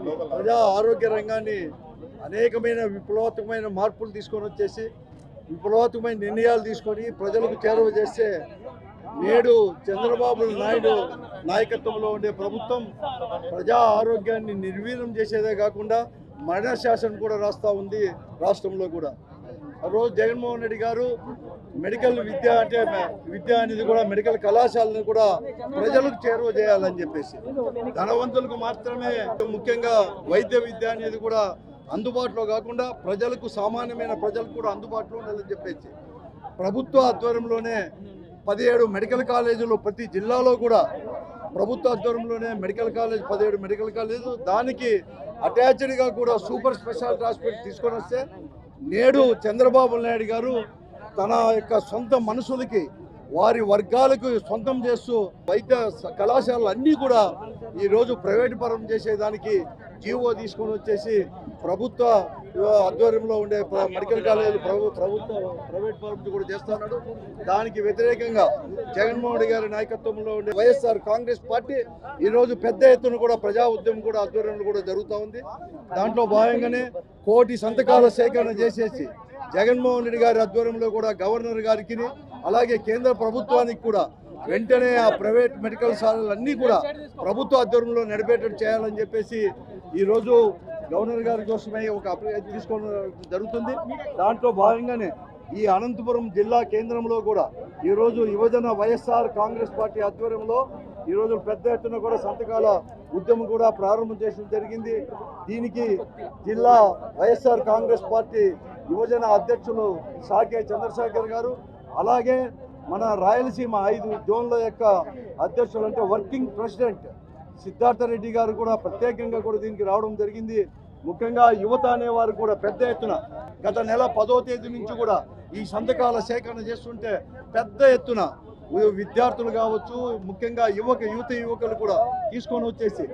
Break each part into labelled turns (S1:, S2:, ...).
S1: ప్రజా ఆరోగ్య రంగాన్ని అనేకమైన విప్లవాత్మకమైన మార్పులు తీసుకొని వచ్చేసి విప్లవాత్మకమైన నిర్ణయాలు తీసుకొని ప్రజలకు చేరువ చేస్తే నేడు చంద్రబాబు నాయుడు నాయకత్వంలో ఉండే ప్రభుత్వం ప్రజా ఆరోగ్యాన్ని నిర్వీర్యం చేసేదే కాకుండా మరణ శాసనం కూడా రాస్తూ ఉంది రాష్ట్రంలో కూడా. రోజు జగన్మోహన్ రెడ్డి గారు మెడికల్ విద్య అంటే విద్య అనేది కూడా మెడికల్ కళాశాలను కూడా ప్రజలకు చేరువ చేయాలని చెప్పేసి ధనవంతులకు మాత్రమే ముఖ్యంగా వైద్య విద్య అనేది కూడా అందుబాటులో కాకుండా ప్రజలకు సామాన్యమైన ప్రజలకు కూడా అందుబాటులో ఉండాలని చెప్పేసి ప్రభుత్వ ఆధ్వర్యంలోనే 17 మెడికల్ కాలేజీలు ప్రతి జిల్లాలో కూడా ప్రభుత్వ ఆధ్వర్యంలోనే మెడికల్ కాలేజ్ 17 మెడికల్ కాలేజీలు దానికి అటాచ్డ్గా కూడా సూపర్ స్పెషాలిటీ హాస్పిటల్ తీసుకొని వస్తే నేడు చంద్రబాబు నాయుడు గారు తన యొక్క సొంత మనుషులకి వారి వర్గాలకు సొంతం చేస్తూ వైద్య కళాశాలలు అన్నీ కూడా ఈరోజు ప్రైవేటు పరం చేసేదానికి జీవో తీసుకొని వచ్చేసి ప్రభుత్వ ఆధ్వర్యంలో ఉండే మెడికల్ కాలేజీలు ప్రైవేట్ పరం కూడా చేస్తున్నాడు. దానికి వ్యతిరేకంగా జగన్మోహన్ రెడ్డి గారి నాయకత్వంలో ఉండే వైఎస్ఆర్ కాంగ్రెస్ పార్టీ ఈరోజు పెద్ద ఎత్తున కూడా ప్రజా ఉద్యమం కూడా ఆధ్వర్యంలో కూడా జరుగుతూ ఉంది. దాంట్లో భాగంగానే 1 కోటి సంతకాల సేకరణ చేసేసి జగన్మోహన్ రెడ్డి గారి ఆధ్వర్యంలో కూడా గవర్నర్ గారికి అలాగే కేంద్ర ప్రభుత్వానికి కూడా వెంటనే ఆ ప్రైవేట్ మెడికల్ కాలేజీలన్నీ కూడా ప్రభుత్వ ఆధ్వర్యంలో నడిపేటట్టు చేయాలని చెప్పేసి ఈరోజు గవర్నర్ గారి కోసమే ఒక అప్లికేషన్ తీసుకోవడం జరుగుతుంది. దాంట్లో భాగంగానే ఈ అనంతపురం జిల్లా కేంద్రంలో కూడా ఈరోజు యువజన వైఎస్ఆర్ కాంగ్రెస్ పార్టీ ఆధ్వర్యంలో ఈరోజు పెద్ద ఎత్తున కూడా సంతకాల ఉద్యమం కూడా ప్రారంభం చేయడం జరిగింది. దీనికి జిల్లా వైఎస్ఆర్ కాంగ్రెస్ పార్టీ యువజన అధ్యక్షులు సాకే చంద్రశేఖర్ గారు అలాగే మన రాయలసీమ 5 జోన్ల యొక్క అధ్యక్షులు అంటే వర్కింగ్ ప్రెసిడెంట్ సిద్ధార్థ రెడ్డి గారు కూడా ప్రత్యేకంగా కూడా దీనికి రావడం జరిగింది. ముఖ్యంగా యువత అనేవారు కూడా పెద్ద ఎత్తున గత నెల 10వ తేదీ నుంచి కూడా ఈ సంతకాల సేకరణ చేస్తుంటే పెద్ద ఎత్తున విద్యార్థులు కావచ్చు ముఖ్యంగా యువకులు కూడా తీసుకొని వచ్చేసి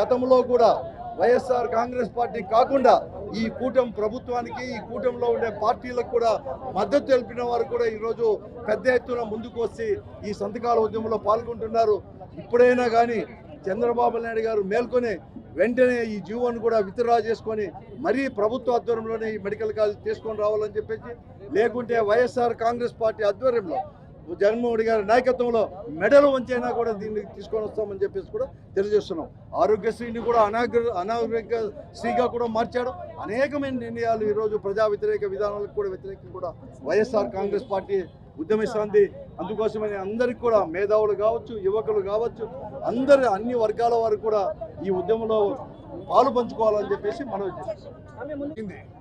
S1: గతంలో కూడా వైఎస్ఆర్ కాంగ్రెస్ పార్టీ కాకుండా ఈ కూటమి ప్రభుత్వానికి ఈ కూటమిలో ఉండే పార్టీలకు కూడా మద్దతు తెలిపిన వారు కూడా ఈరోజు పెద్ద ఎత్తున ముందుకు వచ్చి ఈ సంతకాల ఉద్యమంలో పాల్గొంటున్నారు. ఇప్పుడైనా కానీ చంద్రబాబు నాయుడు గారు మేల్కొని వెంటనే ఈ జీవోను కూడా విత్డ్రా చేసుకొని మరీ ప్రభుత్వ ఆధ్వర్యంలోనే ఈ మెడికల్ కాలేజ్ తీసుకొని రావాలని చెప్పేసి లేకుంటే వైఎస్ఆర్ కాంగ్రెస్ పార్టీ ఆధ్వర్యంలో జగన్మోహన్ రెడ్డి గారి నాయకత్వంలో మెడలు వంచైనా కూడా దీన్ని తీసుకొని వస్తామని చెప్పేసి కూడా తెలియజేస్తున్నాం. ఆరోగ్యశ్రీని కూడా అనారోగ్యశ్రీగా కూడా మార్చాడు. అనేకమైన నిర్ణయాలు ఈరోజు ప్రజా వ్యతిరేక విధానాలకు కూడా వ్యతిరేకంగా కూడా వైఎస్ఆర్ కాంగ్రెస్ పార్టీ ఉద్యమిస్తుంది. అందుకోసమని అందరికీ కూడా మేధావులు కావచ్చు యువకులు కావచ్చు అన్ని వర్గాల వారు కూడా ఈ ఉద్యమంలో పాలు పంచుకోవాలని చెప్పేసి మనవి చేస్తుంది.